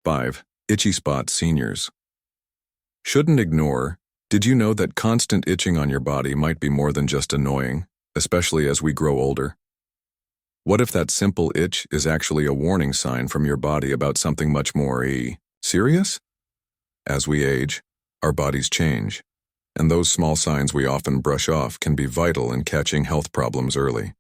5. Itchy spot seniors. Shouldn't ignore. Did you know that constant itching on your body might be more than just annoying, especially as we grow older? What if that simple itch is actually a warning sign from your body about something much more serious? As we age, our bodies change, and those small signs we often brush off can be vital in catching health problems early.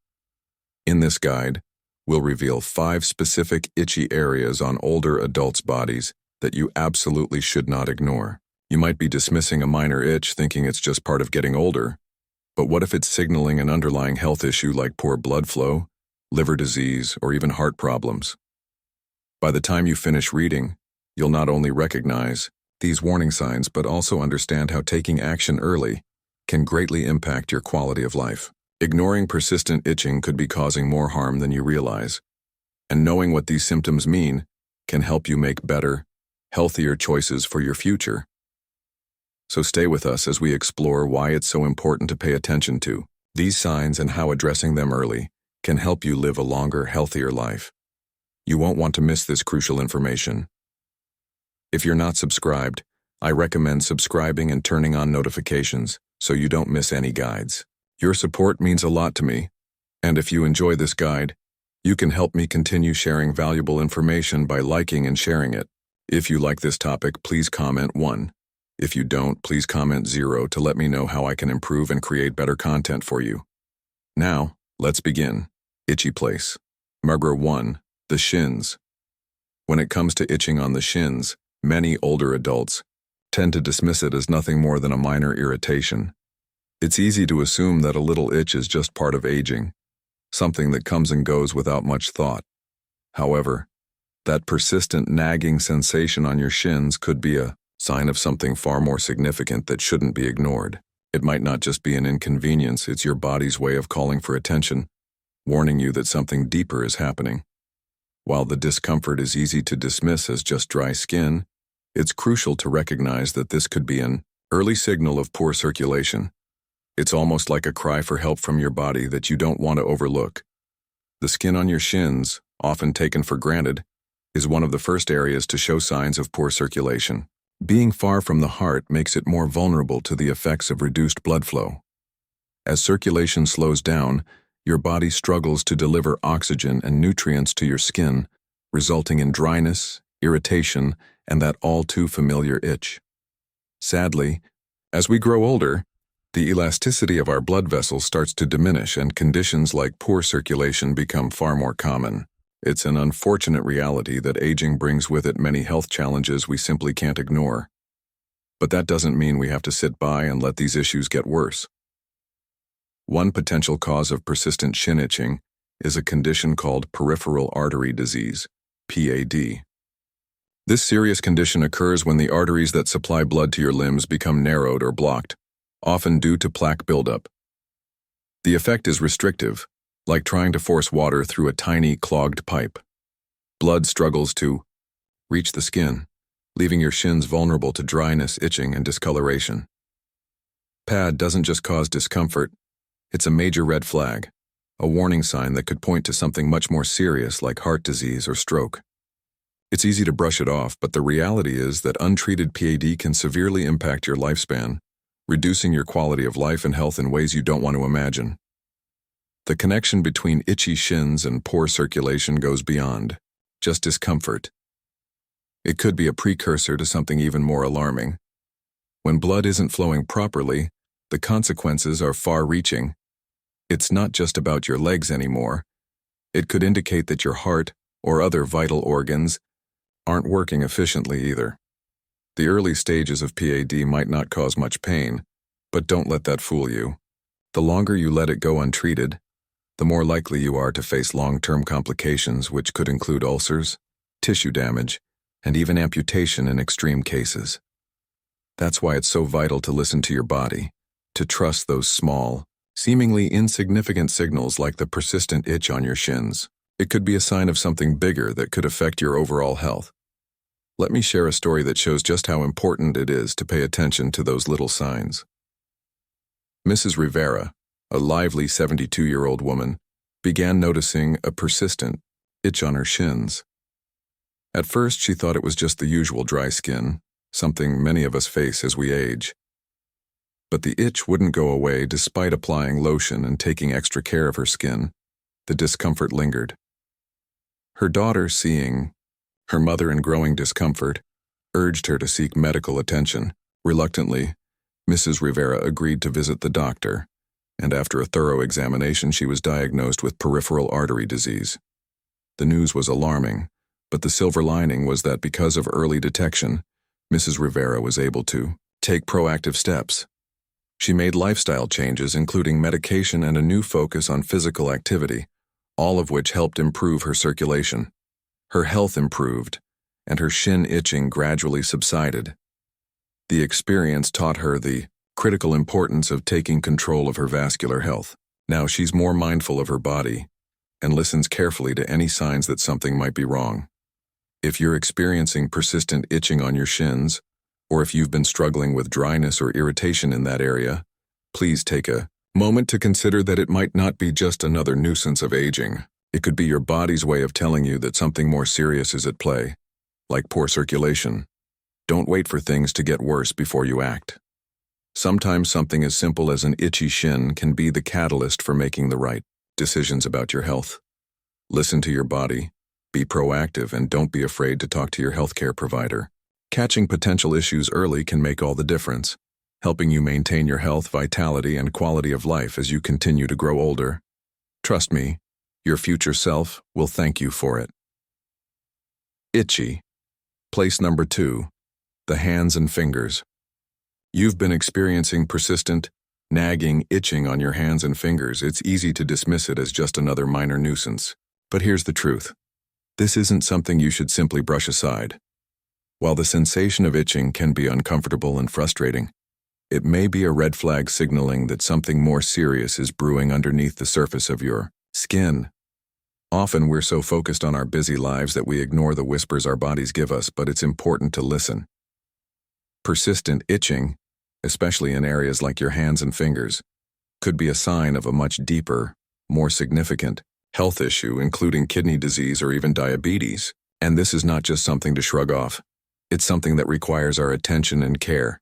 In this guide, we'll reveal 5 specific itchy areas on older adults' bodies that you absolutely should not ignore. You might be dismissing a minor itch thinking it's just part of getting older, but what if it's signaling an underlying health issue like poor blood flow, liver disease, or even heart problems? By the time you finish reading, you'll not only recognize these warning signs but also understand how taking action early can greatly impact your quality of life. Ignoring persistent itching could be causing more harm than you realize, and knowing what these symptoms mean can help you make better, healthier choices for your future. So stay with us as we explore why it's so important to pay attention to these signs and how addressing them early can help you live a longer, healthier life. You won't want to miss this crucial information. If you're not subscribed, I recommend subscribing and turning on notifications so you don't miss any guides. Your support means a lot to me, and if you enjoy this guide, you can help me continue sharing valuable information by liking and sharing it. If you like this topic, please comment 1. If you don't, please comment 0 to let me know how I can improve and create better content for you. Now, let's begin. Itchy place. Number 1. The shins. When it comes to itching on the shins, many older adults tend to dismiss it as nothing more than a minor irritation. It's easy to assume that a little itch is just part of aging, something that comes and goes without much thought. However, that persistent nagging sensation on your shins could be a sign of something far more significant that shouldn't be ignored. It might not just be an inconvenience, it's your body's way of calling for attention, warning you that something deeper is happening. While the discomfort is easy to dismiss as just dry skin, it's crucial to recognize that this could be an early signal of poor circulation. It's almost like a cry for help from your body that you don't want to overlook. The skin on your shins, often taken for granted, is one of the first areas to show signs of poor circulation. Being far from the heart makes it more vulnerable to the effects of reduced blood flow. As circulation slows down, your body struggles to deliver oxygen and nutrients to your skin, resulting in dryness, irritation, and that all-too-familiar itch. Sadly, as we grow older, the elasticity of our blood vessels starts to diminish and conditions like poor circulation become far more common. It's an unfortunate reality that aging brings with it many health challenges we simply can't ignore. But that doesn't mean we have to sit by and let these issues get worse. One potential cause of persistent shin itching is a condition called peripheral artery disease, PAD. This serious condition occurs when the arteries that supply blood to your limbs become narrowed or blocked, often due to plaque buildup. The effect is restrictive, like trying to force water through a tiny, clogged pipe. Blood struggles to reach the skin, leaving your shins vulnerable to dryness, itching, and discoloration. PAD doesn't just cause discomfort, it's a major red flag, a warning sign that could point to something much more serious like heart disease or stroke. It's easy to brush it off, but the reality is that untreated PAD can severely impact your lifespan, reducing your quality of life and health in ways you don't want to imagine. The connection between itchy shins and poor circulation goes beyond just discomfort. It could be a precursor to something even more alarming. When blood isn't flowing properly, the consequences are far-reaching. It's not just about your legs anymore. It could indicate that your heart or other vital organs aren't working efficiently either. The early stages of PAD might not cause much pain, but don't let that fool you. The longer you let it go untreated, the more likely you are to face long-term complications, which could include ulcers, tissue damage, and even amputation in extreme cases. That's why it's so vital to listen to your body, to trust those small, seemingly insignificant signals like the persistent itch on your shins. It could be a sign of something bigger that could affect your overall health. Let me share a story that shows just how important it is to pay attention to those little signs. Mrs. Rivera, a lively 72-year-old woman, began noticing a persistent itch on her shins. At first, she thought it was just the usual dry skin, something many of us face as we age. But the itch wouldn't go away despite applying lotion and taking extra care of her skin. The discomfort lingered. Her daughter, seeing her mother in growing discomfort, urged her to seek medical attention. Reluctantly, Mrs. Rivera agreed to visit the doctor, and after a thorough examination, she was diagnosed with peripheral artery disease. The news was alarming, but the silver lining was that because of early detection, Mrs. Rivera was able to take proactive steps. She made lifestyle changes, including medication and a new focus on physical activity, all of which helped improve her circulation. Her health improved, and her shin itching gradually subsided. The experience taught her the critical importance of taking control of her vascular health. Now she's more mindful of her body and listens carefully to any signs that something might be wrong. If you're experiencing persistent itching on your shins, or if you've been struggling with dryness or irritation in that area, please take a moment to consider that it might not be just another nuisance of aging. It could be your body's way of telling you that something more serious is at play, like poor circulation. Don't wait for things to get worse before you act. Sometimes something as simple as an itchy shin can be the catalyst for making the right decisions about your health. Listen to your body, be proactive, and don't be afraid to talk to your healthcare provider. Catching potential issues early can make all the difference, helping you maintain your health, vitality, and quality of life as you continue to grow older. Trust me, your future self will thank you for it. Itchy. Place number 2. The hands and fingers. You've been experiencing persistent, nagging itching on your hands and fingers. It's easy to dismiss it as just another minor nuisance. But here's the truth. This isn't something you should simply brush aside. While the sensation of itching can be uncomfortable and frustrating, it may be a red flag signaling that something more serious is brewing underneath the surface of your skin. Often we're so focused on our busy lives that we ignore the whispers our bodies give us, but it's important to listen. Persistent itching, especially in areas like your hands and fingers, could be a sign of a much deeper, more significant health issue, including kidney disease or even diabetes. And this is not just something to shrug off. It's something that requires our attention and care.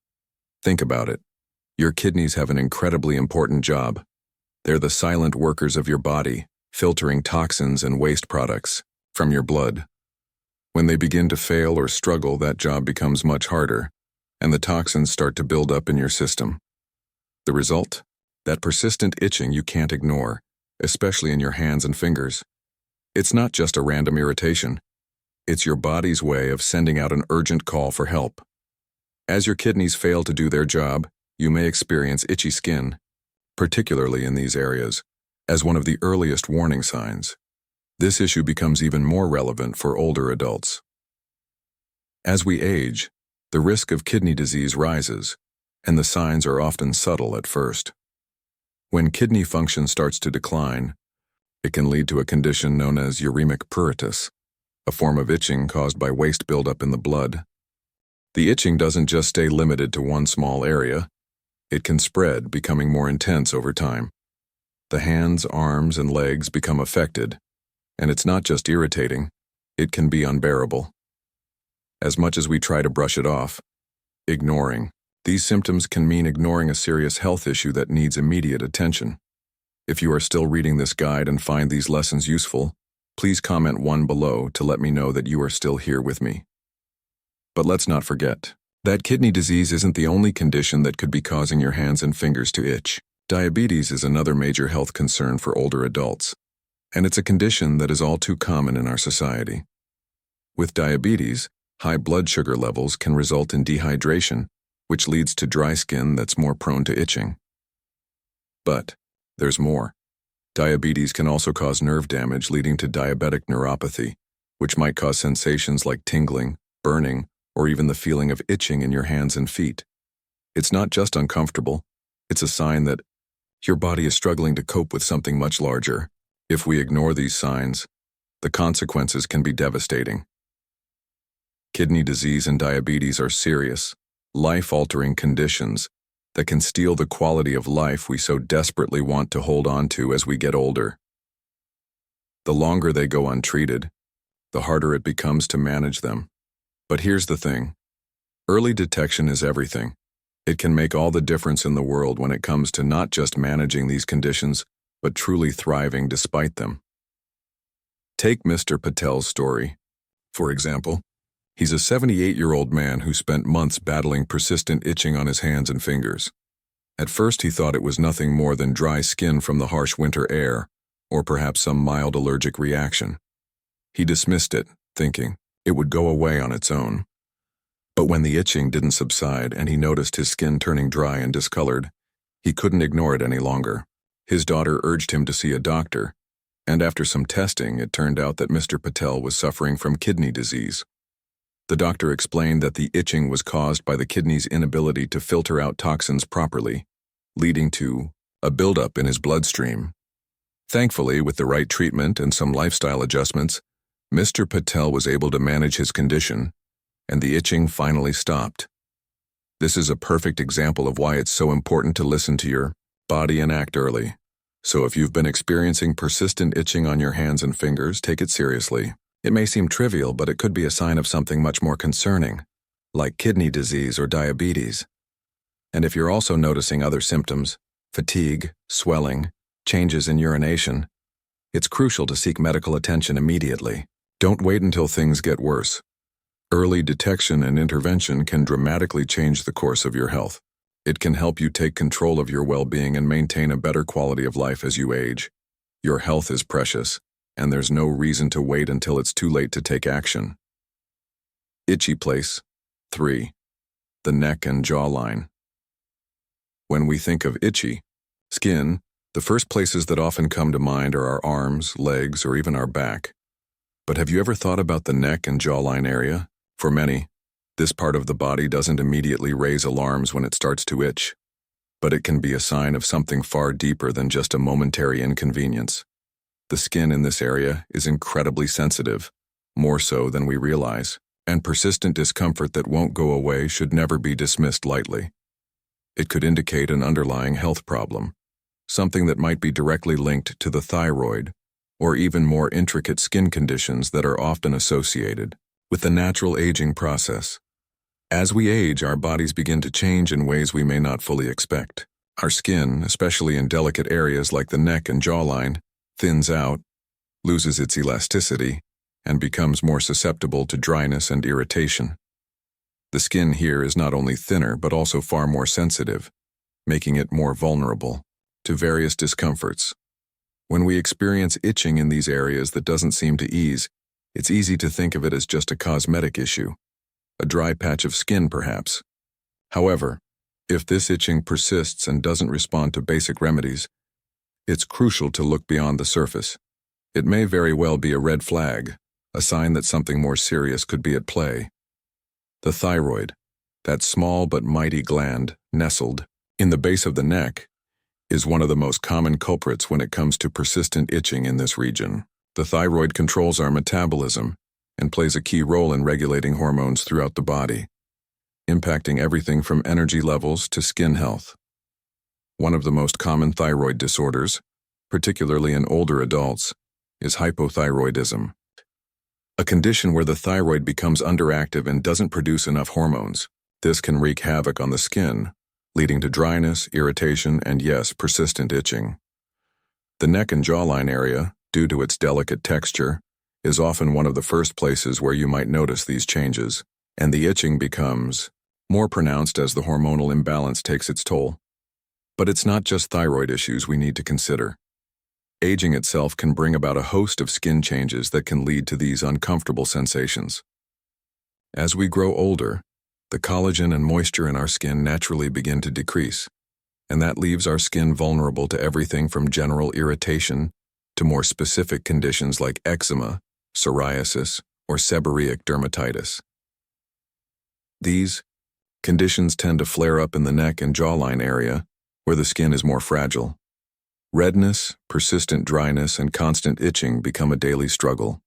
Think about it. Your kidneys have an incredibly important job. They're the silent workers of your body, filtering toxins and waste products from your blood. When they begin to fail or struggle, that job becomes much harder, and the toxins start to build up in your system. The result? That persistent itching you can't ignore, especially in your hands and fingers. It's not just a random irritation. It's your body's way of sending out an urgent call for help. As your kidneys fail to do their job, you may experience itchy skin, particularly in these areas, as one of the earliest warning signs. This issue becomes even more relevant for older adults. As we age, the risk of kidney disease rises, and the signs are often subtle at first. When kidney function starts to decline, it can lead to a condition known as uremic pruritus, a form of itching caused by waste buildup in the blood. The itching doesn't just stay limited to one small area. It can spread, becoming more intense over time. The hands, arms, and legs become affected, and it's not just irritating, it can be unbearable. As much as we try to brush it off, ignoring these symptoms can mean ignoring a serious health issue that needs immediate attention. If you are still reading this guide and find these lessons useful, please comment 1 below to let me know that you are still here with me. But let's not forget that kidney disease isn't the only condition that could be causing your hands and fingers to itch. Diabetes is another major health concern for older adults, and it's a condition that is all too common in our society. With diabetes, high blood sugar levels can result in dehydration, which leads to dry skin that's more prone to itching. But there's more. Diabetes can also cause nerve damage, leading to diabetic neuropathy, which might cause sensations like tingling, burning, or even the feeling of itching in your hands and feet. It's not just uncomfortable, it's a sign that your body is struggling to cope with something much larger. If we ignore these signs, the consequences can be devastating. Kidney disease and diabetes are serious, life-altering conditions that can steal the quality of life we so desperately want to hold on to as we get older. The longer they go untreated, the harder it becomes to manage them. But here's the thing. Early detection is everything. It can make all the difference in the world when it comes to not just managing these conditions, but truly thriving despite them. Take Mr. Patel's story. For example, he's a 78-year-old man who spent months battling persistent itching on his hands and fingers. At first he thought it was nothing more than dry skin from the harsh winter air, or perhaps some mild allergic reaction. He dismissed it, thinking it would go away on its own. But when the itching didn't subside and he noticed his skin turning dry and discolored, he couldn't ignore it any longer. His daughter urged him to see a doctor, and after some testing, it turned out that Mr. Patel was suffering from kidney disease. The doctor explained that the itching was caused by the kidney's inability to filter out toxins properly, leading to a buildup in his bloodstream. Thankfully, with the right treatment and some lifestyle adjustments, Mr. Patel was able to manage his condition, and the itching finally stopped. This is a perfect example of why it's so important to listen to your body and act early. So if you've been experiencing persistent itching on your hands and fingers, take it seriously. It may seem trivial, but it could be a sign of something much more concerning, like kidney disease or diabetes. And if you're also noticing other symptoms, fatigue, swelling, changes in urination, it's crucial to seek medical attention immediately. Don't wait until things get worse. Early detection and intervention can dramatically change the course of your health. It can help you take control of your well-being and maintain a better quality of life as you age. Your health is precious, and there's no reason to wait until it's too late to take action. Itchy place. 3. The neck and jawline. When we think of itchy skin, the first places that often come to mind are our arms, legs, or even our back. But have you ever thought about the neck and jawline area? For many, this part of the body doesn't immediately raise alarms when it starts to itch, but it can be a sign of something far deeper than just a momentary inconvenience. The skin in this area is incredibly sensitive, more so than we realize, and persistent discomfort that won't go away should never be dismissed lightly. It could indicate an underlying health problem, something that might be directly linked to the thyroid, or even more intricate skin conditions that are often associated with the natural aging process. As we age, our bodies begin to change in ways we may not fully expect. Our skin, especially in delicate areas like the neck and jawline, thins out, loses its elasticity, and becomes more susceptible to dryness and irritation. The skin here is not only thinner but also far more sensitive, making it more vulnerable to various discomforts. When we experience itching in these areas that doesn't seem to ease, it's easy to think of it as just a cosmetic issue, a dry patch of skin perhaps. However, if this itching persists and doesn't respond to basic remedies, it's crucial to look beyond the surface. It may very well be a red flag, a sign that something more serious could be at play. The thyroid, that small but mighty gland nestled in the base of the neck, is one of the most common culprits when it comes to persistent itching in this region. The thyroid controls our metabolism and plays a key role in regulating hormones throughout the body, impacting everything from energy levels to skin health. One of the most common thyroid disorders, particularly in older adults, is hypothyroidism, a condition where the thyroid becomes underactive and doesn't produce enough hormones. This can wreak havoc on the skin, leading to dryness, irritation, and yes, persistent itching. The neck and jawline area, due to its delicate texture, is often one of the first places where you might notice these changes, and the itching becomes more pronounced as the hormonal imbalance takes its toll. But it's not just thyroid issues we need to consider. Aging itself can bring about a host of skin changes that can lead to these uncomfortable sensations. As we grow older, the collagen and moisture in our skin naturally begin to decrease, and that leaves our skin vulnerable to everything from general irritation to more specific conditions like eczema, psoriasis, or seborrheic dermatitis. These conditions tend to flare up in the neck and jawline area, where the skin is more fragile. Redness, persistent dryness, and constant itching become a daily struggle.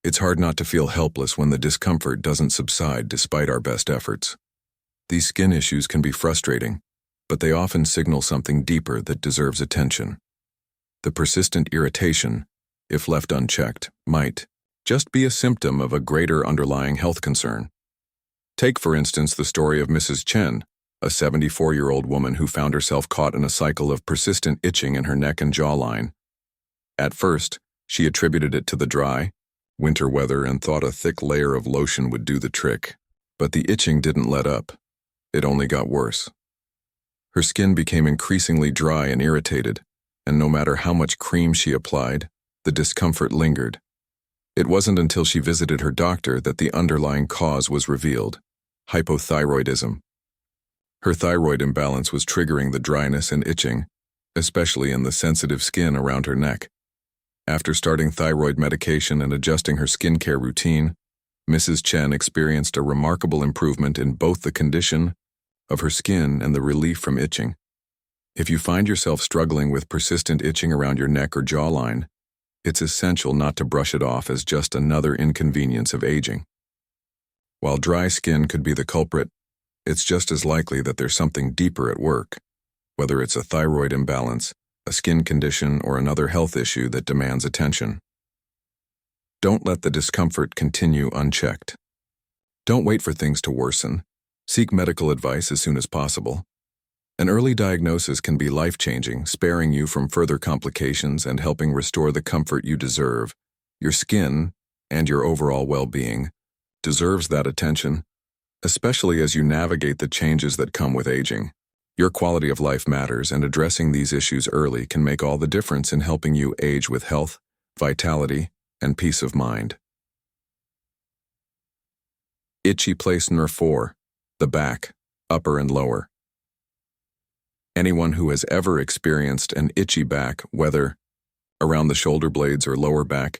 It's hard not to feel helpless when the discomfort doesn't subside despite our best efforts. These skin issues can be frustrating, but they often signal something deeper that deserves attention. The persistent irritation, if left unchecked, might just be a symptom of a greater underlying health concern. Take, for instance, the story of Mrs. Chen, a 74-year-old woman who found herself caught in a cycle of persistent itching in her neck and jawline. At first, she attributed it to the dry, winter weather and thought a thick layer of lotion would do the trick. But the itching didn't let up. It only got worse. Her skin became increasingly dry and irritated, and no matter how much cream she applied, the discomfort lingered. It wasn't until she visited her doctor that the underlying cause was revealed: hypothyroidism. Her thyroid imbalance was triggering the dryness and itching, especially in the sensitive skin around her neck. After starting thyroid medication and adjusting her skincare routine, Mrs. Chen experienced a remarkable improvement in both the condition of her skin and the relief from itching. If you find yourself struggling with persistent itching around your neck or jawline, it's essential not to brush it off as just another inconvenience of aging. While dry skin could be the culprit, it's just as likely that there's something deeper at work, whether it's a thyroid imbalance, a skin condition, or another health issue that demands attention. Don't let the discomfort continue unchecked. Don't wait for things to worsen. Seek medical advice as soon as possible. An early diagnosis can be life-changing, sparing you from further complications and helping restore the comfort you deserve. Your skin, and your overall well-being, deserves that attention, especially as you navigate the changes that come with aging. Your quality of life matters, and addressing these issues early can make all the difference in helping you age with health, vitality, and peace of mind. Itchy place number 4, the back, upper and lower. Anyone who has ever experienced an itchy back, whether around the shoulder blades or lower back,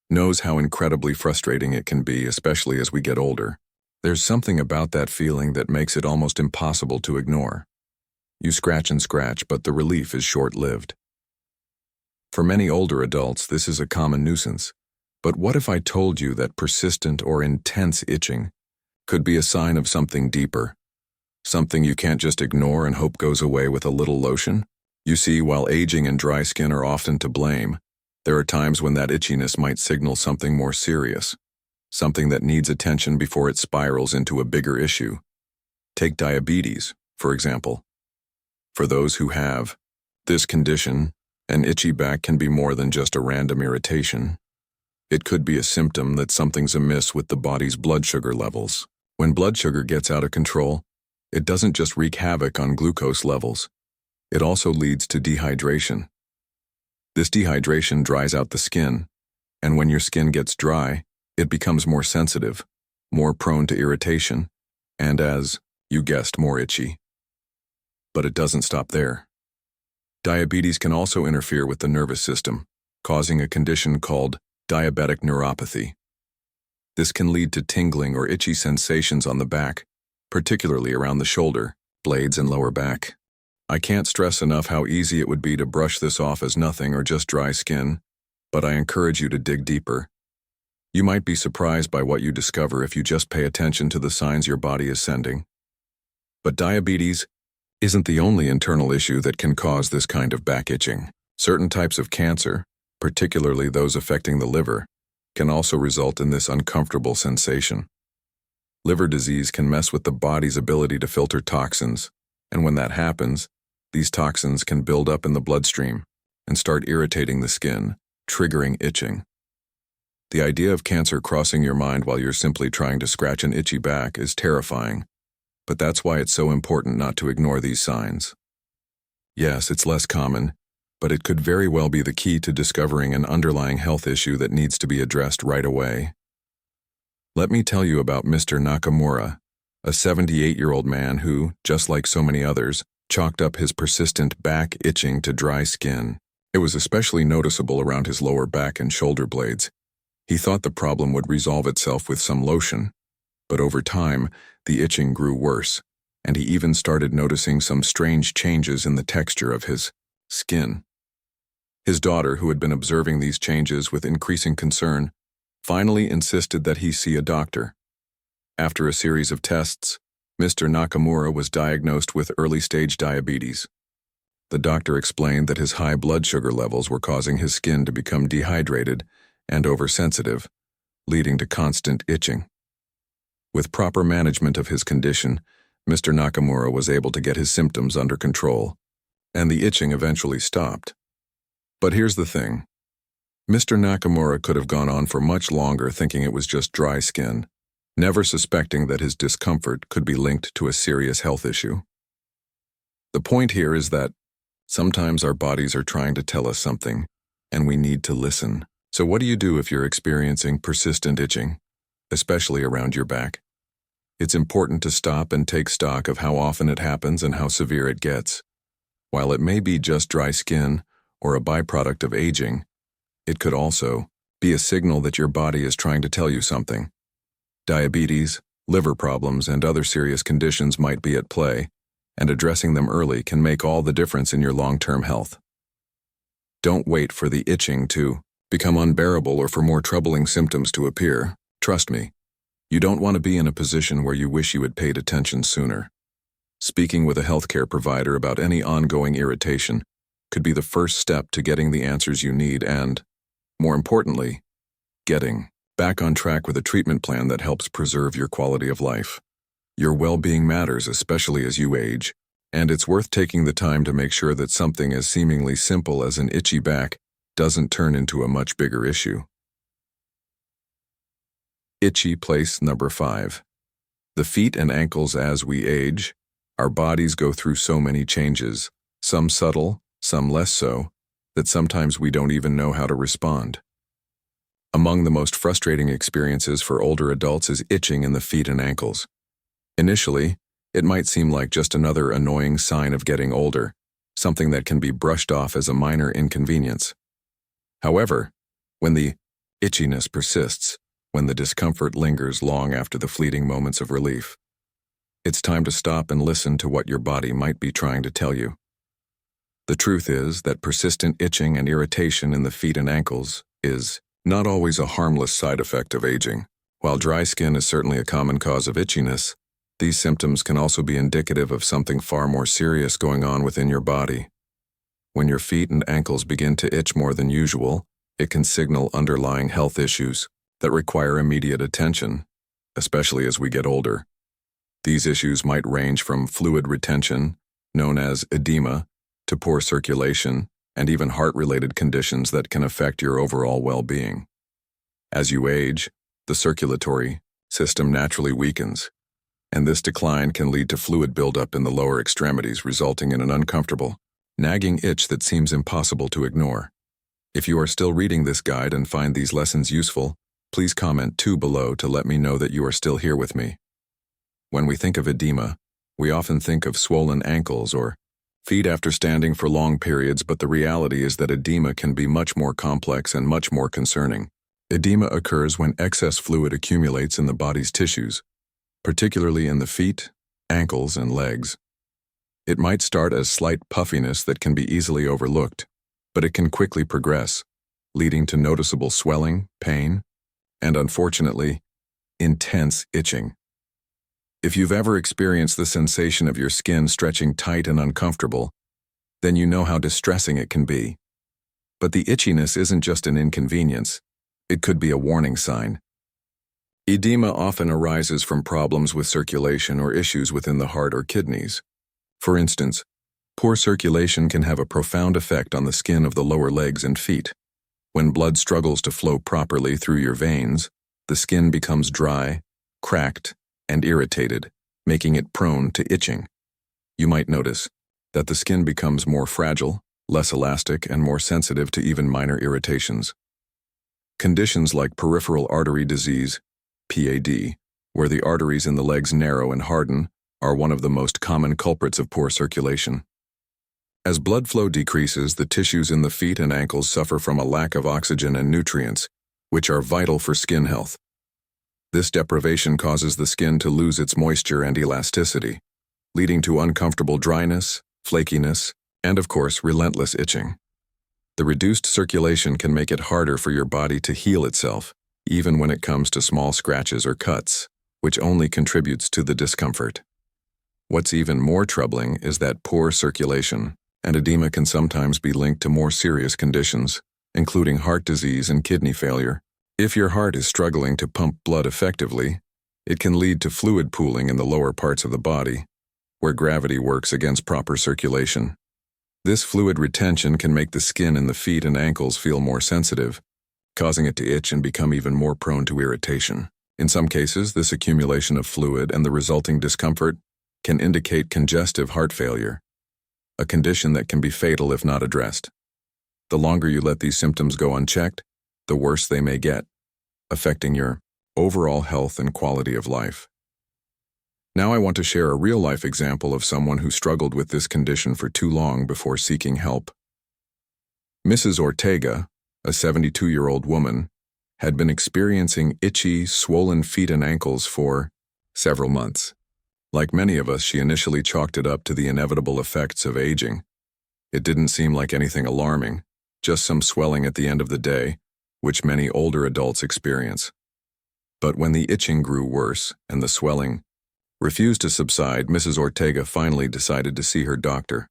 knows how incredibly frustrating it can be, especially as we get older. There's something about that feeling that makes it almost impossible to ignore. You scratch and scratch, but the relief is short-lived. For many older adults, this is a common nuisance. But what if I told you that persistent or intense itching could be a sign of something deeper? Something you can't just ignore and hope goes away with a little lotion? You see, while aging and dry skin are often to blame, there are times when that itchiness might signal something more serious, something that needs attention before it spirals into a bigger issue. Take diabetes, for example. For those who have this condition, an itchy back can be more than just a random irritation. It could be a symptom that something's amiss with the body's blood sugar levels. When blood sugar gets out of control, it doesn't just wreak havoc on glucose levels. It also leads to dehydration. This dehydration dries out the skin, and when your skin gets dry, it becomes more sensitive, more prone to irritation, and as you guessed, more itchy. But it doesn't stop there. Diabetes can also interfere with the nervous system, causing a condition called diabetic neuropathy. This can lead to tingling or itchy sensations on the back, particularly around the shoulder, blades, and lower back. I can't stress enough how easy it would be to brush this off as nothing or just dry skin, but I encourage you to dig deeper. You might be surprised by what you discover if you just pay attention to the signs your body is sending. But diabetes isn't the only internal issue that can cause this kind of back itching. Certain types of cancer, particularly those affecting the liver, can also result in this uncomfortable sensation. Liver disease can mess with the body's ability to filter toxins, and when that happens, these toxins can build up in the bloodstream and start irritating the skin, triggering itching. The idea of cancer crossing your mind while you're simply trying to scratch an itchy back is terrifying, but that's why it's so important not to ignore these signs. Yes, it's less common, but it could very well be the key to discovering an underlying health issue that needs to be addressed right away. Let me tell you about Mr. Nakamura, a 78-year-old man who, just like so many others, chalked up his persistent back itching to dry skin. It was especially noticeable around his lower back and shoulder blades. He thought the problem would resolve itself with some lotion, but over time, the itching grew worse, and he even started noticing some strange changes in the texture of his skin. His daughter, who had been observing these changes with increasing concern, finally insisted that he see a doctor. After a series of tests, Mr. Nakamura was diagnosed with early-stage diabetes. The doctor explained that his high blood sugar levels were causing his skin to become dehydrated and oversensitive, leading to constant itching. With proper management of his condition, Mr. Nakamura was able to get his symptoms under control, and the itching eventually stopped. But here's the thing. Mr. Nakamura could have gone on for much longer thinking it was just dry skin, never suspecting that his discomfort could be linked to a serious health issue. The point here is that sometimes our bodies are trying to tell us something, and we need to listen. So what do you do if you're experiencing persistent itching, especially around your back? It's important to stop and take stock of how often it happens and how severe it gets. While it may be just dry skin or a byproduct of aging, it could also be a signal that your body is trying to tell you something. Diabetes, liver problems, and other serious conditions might be at play, and addressing them early can make all the difference in your long-term health. Don't wait for the itching to become unbearable or for more troubling symptoms to appear. Trust me, you don't want to be in a position where you wish you had paid attention sooner. Speaking with a healthcare provider about any ongoing irritation could be the first step to getting the answers you need and, more importantly, getting back on track with a treatment plan that helps preserve your quality of life. Your well-being matters, especially as you age, and it's worth taking the time to make sure that something as seemingly simple as an itchy back doesn't turn into a much bigger issue. Itchy place number 5. The feet and ankles. As we age, our bodies go through so many changes, some subtle, some less so, that sometimes we don't even know how to respond. Among the most frustrating experiences for older adults is itching in the feet and ankles. Initially, it might seem like just another annoying sign of getting older, something that can be brushed off as a minor inconvenience. However, when the itchiness persists, when the discomfort lingers long after the fleeting moments of relief, it's time to stop and listen to what your body might be trying to tell you. The truth is that persistent itching and irritation in the feet and ankles is not always a harmless side effect of aging. While dry skin is certainly a common cause of itchiness, these symptoms can also be indicative of something far more serious going on within your body. When your feet and ankles begin to itch more than usual, it can signal underlying health issues that require immediate attention, especially as we get older. These issues might range from fluid retention, known as edema, to poor circulation, and even heart-related conditions that can affect your overall well-being. As you age, the circulatory system naturally weakens, and this decline can lead to fluid buildup in the lower extremities, resulting in an uncomfortable, nagging itch that seems impossible to ignore. If you are still reading this guide and find these lessons useful, please comment 2 below to let me know that you are still here with me. When we think of edema, we often think of swollen ankles or feet after standing for long periods, but the reality is that edema can be much more complex and much more concerning. Edema occurs when excess fluid accumulates in the body's tissues, particularly in the feet, ankles, and legs. It might start as slight puffiness that can be easily overlooked, but it can quickly progress, leading to noticeable swelling, pain, and unfortunately, intense itching. If you've ever experienced the sensation of your skin stretching tight and uncomfortable, then you know how distressing it can be. But the itchiness isn't just an inconvenience, it could be a warning sign. Edema often arises from problems with circulation or issues within the heart or kidneys. For instance, poor circulation can have a profound effect on the skin of the lower legs and feet. When blood struggles to flow properly through your veins, the skin becomes dry, cracked, and irritated, making it prone to itching. You might notice that the skin becomes more fragile, less elastic, and more sensitive to even minor irritations. Conditions like peripheral artery disease, PAD, where the arteries in the legs narrow and harden, are one of the most common culprits of poor circulation. As blood flow decreases, the tissues in the feet and ankles suffer from a lack of oxygen and nutrients, which are vital for skin health. This deprivation causes the skin to lose its moisture and elasticity, leading to uncomfortable dryness, flakiness, and of course, relentless itching. The reduced circulation can make it harder for your body to heal itself, even when it comes to small scratches or cuts, which only contributes to the discomfort. What's even more troubling is that poor circulation and edema can sometimes be linked to more serious conditions, including heart disease and kidney failure. If your heart is struggling to pump blood effectively, it can lead to fluid pooling in the lower parts of the body, where gravity works against proper circulation. This fluid retention can make the skin in the feet and ankles feel more sensitive, causing it to itch and become even more prone to irritation. In some cases, this accumulation of fluid and the resulting discomfort can indicate congestive heart failure, a condition that can be fatal if not addressed. The longer you let these symptoms go unchecked, the worse they may get, affecting your overall health and quality of life. Now I want to share a real-life example of someone who struggled with this condition for too long before seeking help. Mrs. Ortega, a 72-year-old woman, had been experiencing itchy, swollen feet and ankles for several months. Like many of us, she initially chalked it up to the inevitable effects of aging. It didn't seem like anything alarming, just some swelling at the end of the day, which many older adults experience. But when the itching grew worse and the swelling refused to subside, Mrs. Ortega finally decided to see her doctor.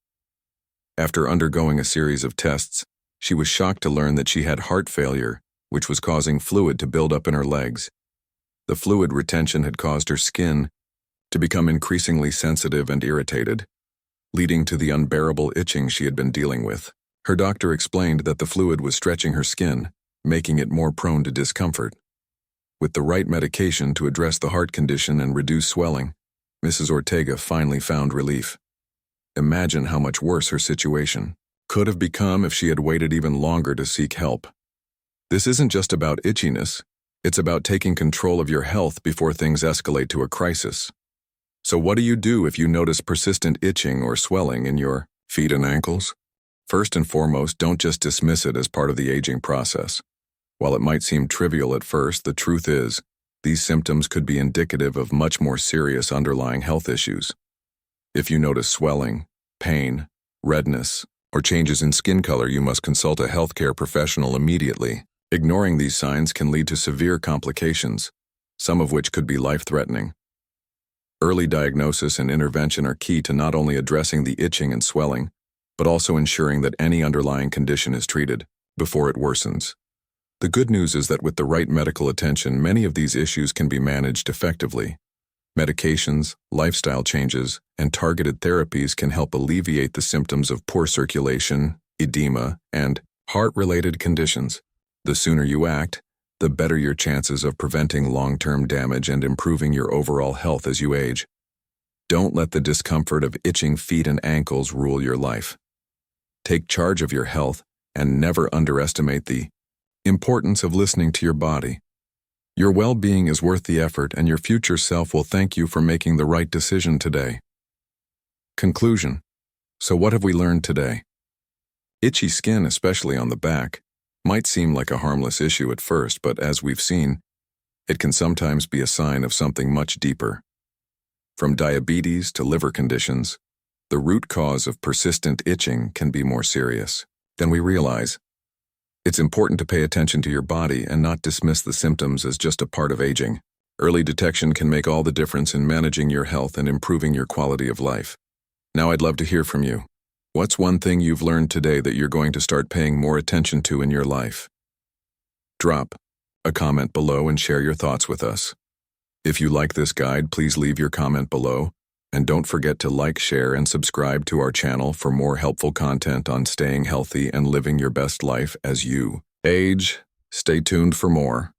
After undergoing a series of tests, she was shocked to learn that she had heart failure, which was causing fluid to build up in her legs. The fluid retention had caused her skin to become increasingly sensitive and irritated, leading to the unbearable itching she had been dealing with. Her doctor explained that the fluid was stretching her skin, making it more prone to discomfort. With the right medication to address the heart condition and reduce swelling, Mrs. Ortega finally found relief. Imagine how much worse her situation could have become if she had waited even longer to seek help. This isn't just about itchiness, it's about taking control of your health before things escalate to a crisis. So what do you do if you notice persistent itching or swelling in your feet and ankles? First and foremost, don't just dismiss it as part of the aging process. While it might seem trivial at first, the truth is, these symptoms could be indicative of much more serious underlying health issues. If you notice swelling, pain, redness, or changes in skin color, you must consult a healthcare professional immediately. Ignoring these signs can lead to severe complications, some of which could be life-threatening. Early diagnosis and intervention are key to not only addressing the itching and swelling, but also ensuring that any underlying condition is treated before it worsens. The good news is that with the right medical attention, many of these issues can be managed effectively. Medications, lifestyle changes, and targeted therapies can help alleviate the symptoms of poor circulation, edema, and heart-related conditions. The sooner you act, the better your chances of preventing long-term damage and improving your overall health as you age. Don't let the discomfort of itching feet and ankles rule your life. Take charge of your health and never underestimate the importance of listening to your body. Your well-being is worth the effort, and your future self will thank you for making the right decision today. Conclusion. So what have we learned today? Itchy skin, especially on the back, might seem like a harmless issue at first, but as we've seen, it can sometimes be a sign of something much deeper. From diabetes to liver conditions, the root cause of persistent itching can be more serious than we realize. It's important to pay attention to your body and not dismiss the symptoms as just a part of aging. Early detection can make all the difference in managing your health and improving your quality of life. Now I'd love to hear from you. What's one thing you've learned today that you're going to start paying more attention to in your life? Drop a comment below and share your thoughts with us. If you like this guide, please leave your comment below, and don't forget to like, share, and subscribe to our channel for more helpful content on staying healthy and living your best life as you age. Stay tuned for more.